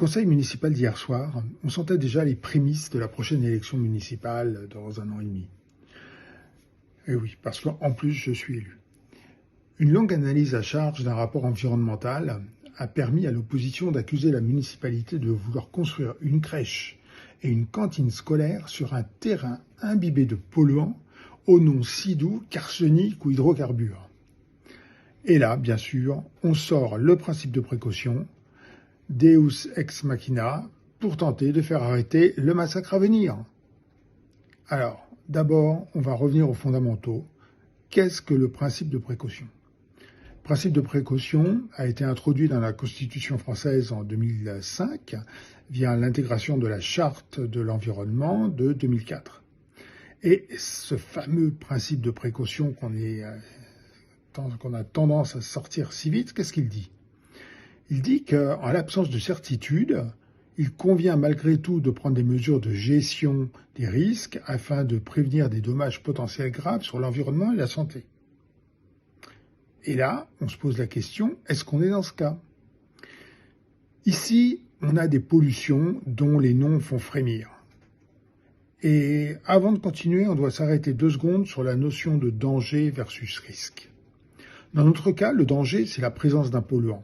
conseil municipal d'hier soir, on sentait déjà les prémices de la prochaine élection municipale dans 1 an et demi. Et oui, parce qu'en plus, je suis élu. Une longue analyse à charge d'un rapport environnemental a permis à l'opposition d'accuser la municipalité de vouloir construire une crèche et une cantine scolaire sur un terrain imbibé de polluants au nom si doux qu'arsenic ou hydrocarbures. Et là, bien sûr, on sort le principe de précaution, Deus ex machina, pour tenter de faire arrêter le massacre à venir. Alors, d'abord, on va revenir aux fondamentaux. Qu'est-ce que le principe de précaution ? Le principe de précaution a été introduit dans la Constitution française en 2005 via l'intégration de la Charte de l'environnement de 2004. Et ce fameux principe de précaution qu'on a tendance à sortir si vite, qu'est-ce qu'il dit ? Il dit qu'en l'absence de certitude, il convient malgré tout de prendre des mesures de gestion des risques afin de prévenir des dommages potentiels graves sur l'environnement et la santé. Et là, on se pose la question, est-ce qu'on est dans ce cas ? Ici, on a des pollutions dont les noms font frémir. Et avant de continuer, on doit s'arrêter 2 secondes sur la notion de danger versus risque. Dans notre cas, le danger, c'est la présence d'un polluant.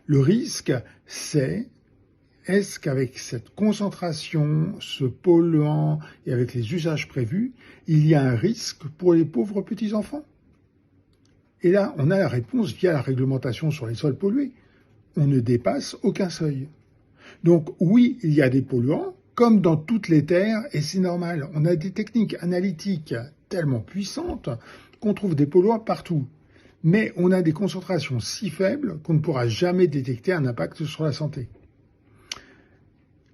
Le risque, c'est est-ce qu'avec cette concentration, ce polluant et avec les usages prévus, il y a un risque pour les pauvres petits-enfants ? Et là, on a la réponse via la réglementation sur les sols pollués. On ne dépasse aucun seuil. Donc oui, il y a des polluants, comme dans toutes les terres, et c'est normal. On a des techniques analytiques tellement puissantes qu'on trouve des polluants partout. Mais on a des concentrations si faibles qu'on ne pourra jamais détecter un impact sur la santé.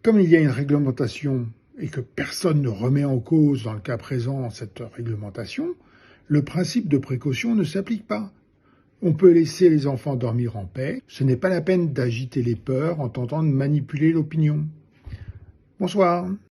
Comme il y a une réglementation et que personne ne remet en cause dans le cas présent cette réglementation, le principe de précaution ne s'applique pas. On peut laisser les enfants dormir en paix, ce n'est pas la peine d'agiter les peurs en tentant de manipuler l'opinion. Bonsoir.